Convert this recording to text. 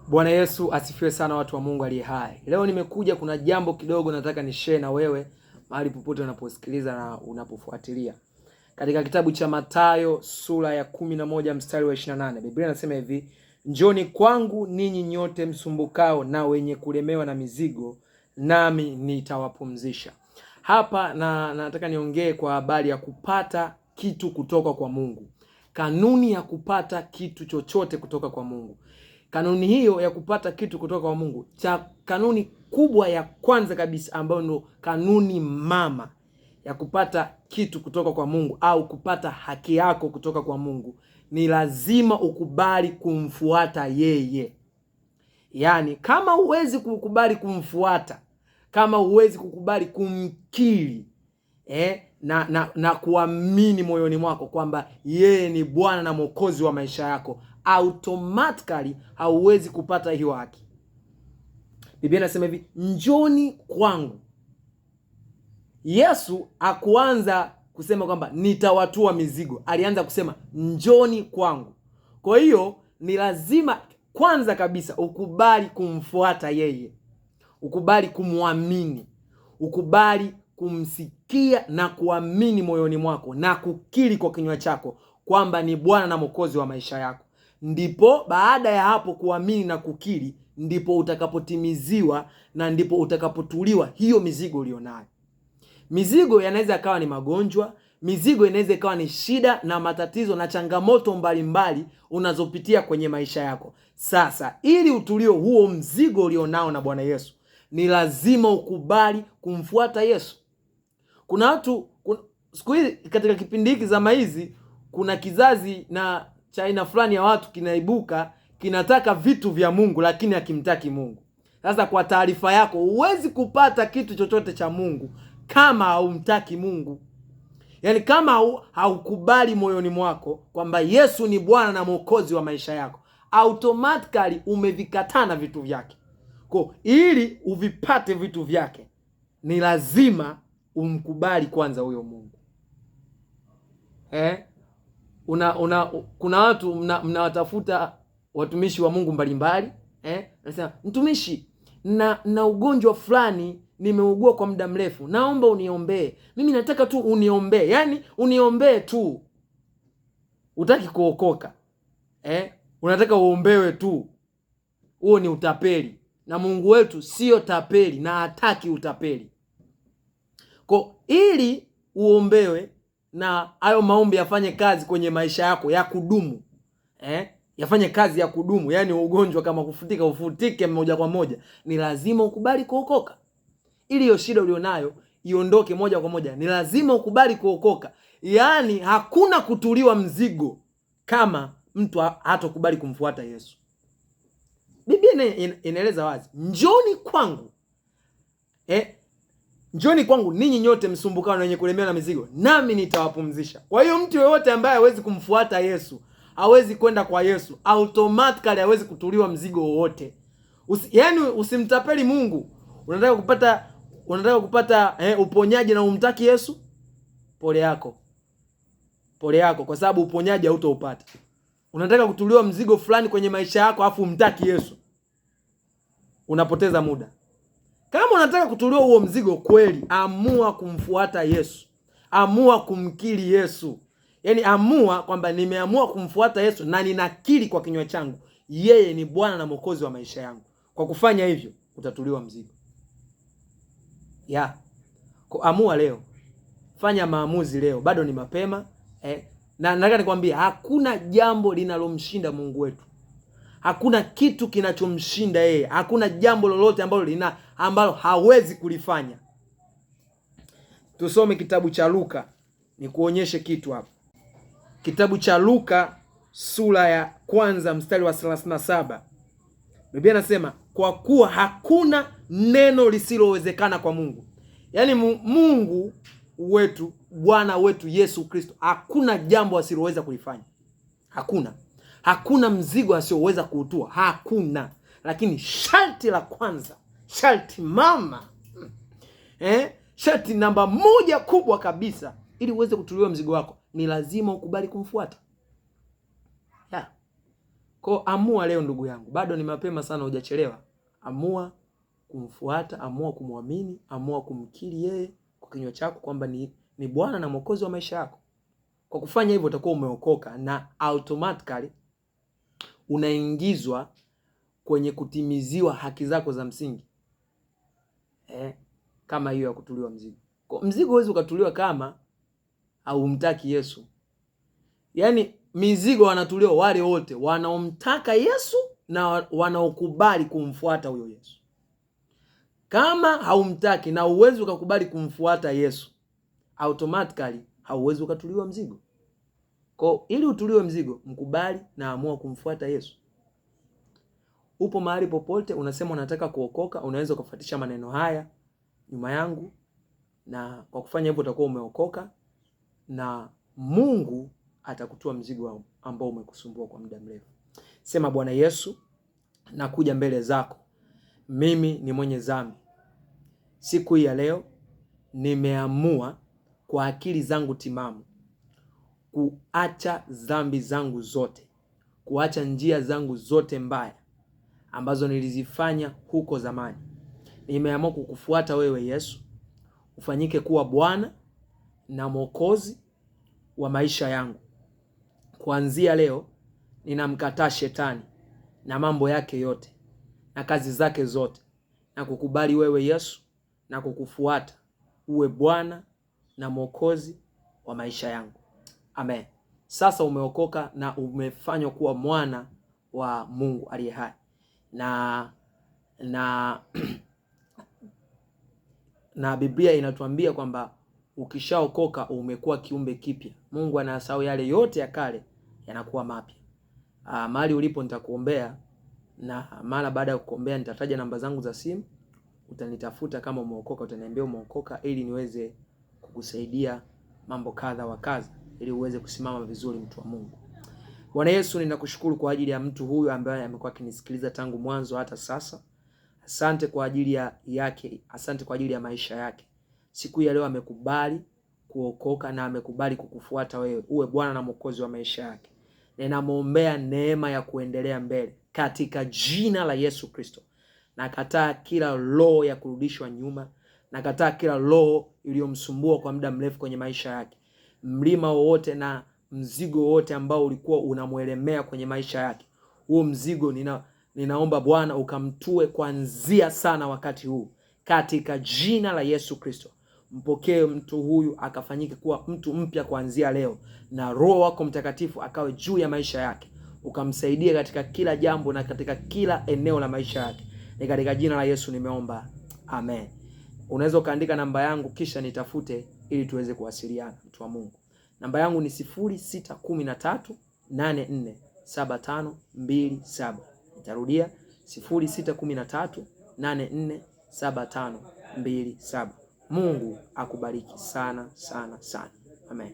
Bwana Yesu asifiwe sana, watu wa Mungu aliye hai. Leo nimekuja, kuna jambo kidogo nataka ni share na wewe mahali popote unaposikiliza na unapofuatilia. Katika kitabu cha Mathayo sura ya 11 mstari wa 28, Biblia inasema hivi: njoni kwangu ninyi nyote msumbukao na wenye kulemewa na mizigo, nami nitawapumzisha. Hapa nataka niongee kwa habari ya kupata kitu kutoka kwa Mungu. Kanuni ya kupata kitu chochote kutoka kwa Mungu. Kanuni hiyo ya kupata kitu kutoka kwa Mungu, kanuni kubwa ya kwanza kabisa, ambayo ndo kanuni mama ya kupata kitu kutoka kwa Mungu au kupata haki yako kutoka kwa Mungu, ni lazima ukubali kumfuata yeye. Yaani, kama huwezi kukubali kumfuata, kama huwezi kukubali kumkiri na kuamini moyoni mwako kwamba yeye ni Bwana na Mwokozi wa maisha yako, automatically hauwezi kupata hiyo haki. Biblia inasema hivi: njoni kwangu. Yesu hakuanza kusema kwamba nitawatua mizigo, alianza kusema njoni kwangu. Kwa hiyo ni lazima kwanza kabisa ukubali kumfuata yeye, ukubali kumwamini, ukubali kumsikia na kuamini moyoni mwako na kukiri kwa kinywa chako kwamba ni Bwana na Mwokozi wa maisha yako. Ndipo baada ya hapo kuamini na kukiri, ndipo utakapotimiziwa na ndipo utakapotuliwa hiyo mizigo ulionayo. Mizigo yanaweza ikawa ni magonjwa, mizigo inaweza ikawa ni shida na matatizo na changamoto mbalimbali unazopitia kwenye maisha yako. Sasa ili utuliwe huo mzigo ulionao na Bwana Yesu, ni lazima ukubali kumfuata Yesu. Kuna watu siku hizi, katika kipindi hiki zama hizi, kuna kizazi na cha aina fulani ya watu kinaibuka, kinataka vitu vya Mungu lakini hakimtaki Mungu. Sasa kwa taarifa yako, huwezi kupata kitu chochote cha Mungu kama haumtaki Mungu. Yaani, kama haukubali moyoni mwako kwamba Yesu ni Bwana na Mwokozi wa maisha yako, automatically umevikatana vitu vyake. Kwa ili uvipate vitu vyake, ni lazima umkubali kwanza huyo Mungu. Kuna watu mnawatafuta watumishi wa Mungu mbalimbali, nasema mtumishi, na ugonjwa fulani nimeugua kwa muda mrefu, naomba uniombee. Mimi nataka tu uniombee, yaani uniombee tu. Utaki kuokoka, unataka uombewe tu. Huo ni utapeli, na Mungu wetu sio tapeli na hataki utapeli. Kwa ili uombewe na hayo maombi yafanye kazi kwenye maisha yako ya kudumu, yafanye kazi ya kudumu, yaani ugonjwa kama kufutika ufutike moja kwa moja, ni lazima ukubali kuokoka. Ili hiyo shida ulionayo iondoke moja kwa moja, ni lazima ukubali kuokoka. Yaani hakuna kutuliwa mzigo kama mtu hatokubali kumfuata Yesu. Biblia inaeleza wazi, njoni kwangu, njoni kwangu ninyi nyote msumbukao na wenye kulemewa na mizigo, nami nitawapumzisha. Kwa hiyo mtu yeyote ambaye hawezi kumfuata Yesu, hawezi kwenda kwa Yesu, automatically hawezi kutuliwa mzigo wowote. Yaani usimtapeli Mungu. Unataka kupata uponyaji na umtaki Yesu? Pole yako. Pole yako, kwa sababu uponyaji hutaupata. Unataka kutuliwa mzigo fulani kwenye maisha yako afu umtaki Yesu, unapoteza muda. Kama unataka kutuliwa huo mzigo kweli, amua kumfuata Yesu. Amua kumkiri Yesu. Yaani amua kwamba nimeamua kumfuata Yesu na ninakiri kwa kinywa changu yeye ni Bwana na Mwokozi wa maisha yangu. Kwa kufanya hivyo utatuliwa mzigo. Amua leo. Fanya maamuzi leo, bado ni mapema. Na nataka nikwambie, hakuna jambo linalomshinda Mungu wetu. Hakuna kitu kinachomshinda yeye. Hakuna jambo lolote ambalo hawezi kulifanya. Tusome kitabu cha Luka, nikuonyeshe kitu hapa. Kitabu cha Luka sura ya 1 mstari wa 37. Biblia inasema, kwa kuwa hakuna neno lisilowezekana kwa Mungu. Yaani Mungu wetu, Bwana wetu Yesu Kristo, hakuna jambo asiloweza kulifanya. Hakuna mzigo asioweza kuutua. Hakuna. Lakini sharti la kwanza, sharti mama, sharti namba 1 kubwa kabisa, ili uweze kutuliwa mzigo wako, ni lazima ukubali kumfuata. Kwa amua leo ndugu yangu, bado ni mapema sana, hujachelewa. Amua kumfuata, amua kumwamini, amua kumkiri yeye kwa kinywa chako kwamba ni Bwana na Mwokozi wa maisha yako. Kwa kufanya hivyo utakuwa umeokoka na automatically unaingizwa kwenye kutimiziwa haki zako za msingi. Kama hiyo ya kutuliwa mzigo. Kwa mzigo huwezi ukatuliwa kama haumtaki Yesu. Yaani mizigo wanatuliwa wale wote wanaomtaka Yesu na wanaokubali kumfuata huyo Yesu. Kama haumtaki na uwezi ukakubali kumfuata Yesu, automatically hauwezi ukatuliwa mzigo. Kwa ili utuliwe mzigo, mkubali na amua kumfuata Yesu. Upo mahali popote unasema unataka kuokoka, unaweza kufuatisha maneno haya nyuma yangu, na kwa kufanya hivyo utakuwa umeokoka na Mungu atakutua mzigo ambao umekusumbua kwa muda mrefu. Sema, Bwana Yesu, nakuja mbele zako. Mimi ni mwenye dhambi. Siku hii ya leo nimeamua kwa akili zangu timamu kuacha dhambi zangu zote, kuacha njia zangu zote mbaya ambazo nilizifanya huko zamani. Nimeamua kukufuata wewe Yesu, ufanyike kuwa Bwana na Mwokozi wa maisha yangu. Kuanzia leo ninamkataa shetani na mambo yake yote na kazi zake zote, na kukubali wewe Yesu na kukufuata uwe Bwana na Mwokozi wa maisha yangu. Amen. Sasa umeokoka na umefanywa kuwa mwana wa Mungu aliye hai. Na Biblia inatuambia kwamba ukishaokoka umekuwa kiumbe kipya. Mungu anasahau yale yote ya kale, yanakuwa mapya. Mahali ulipo nitakuombea, na mara baada ya kukuombea nitataja namba zangu za simu. Utanitafuta kama umeokoka, utaniambia umeokoka, ili niweze kukusaidia mambo kadha wa kadha, ili uweze kusimama vizuri, mtu wa Mungu. Bwana Yesu, ninakushukuru kwa ajili ya mtu huyu ambaye amekuwa akinisikiliza tangu mwanzo hata sasa. Asante kwa ajili yake, asante kwa ajili ya maisha yake. Siku ya leo amekubali kuokoka na amekubali kukufuata wewe uwe Bwana na Mwokozi wa maisha yake. Ninamwombea neema ya kuendelea mbele katika jina la Yesu Kristo. Nakataa kila roho ya kurudishwa nyuma, nakataa kila roho iliyomsumbua kwa muda mrefu kwenye maisha yake. Mlima wowote na mzigo wote ambao ulikuwa unamuelemea kwenye maisha yake, huo mzigo ninaomba Bwana ukamtue kuanzia sana wakati huu katika jina la Yesu Kristo. Mpokee mtu huyu akafanyike kuwa mtu mpya kuanzia leo, na Roho wako Mtakatifu akawe juu ya maisha yake, ukamsaidia katika kila jambo na katika kila eneo la maisha yake. Ni katika jina la Yesu nimeomba, amen. Unaweza ukaandika namba yangu kisha nitafute ili tuweze kuwasiliana, mtu wa Mungu. Namba yangu ni 0613847527. Nitarudia 0613847527. Mungu akubariki sana sana sana. Amen.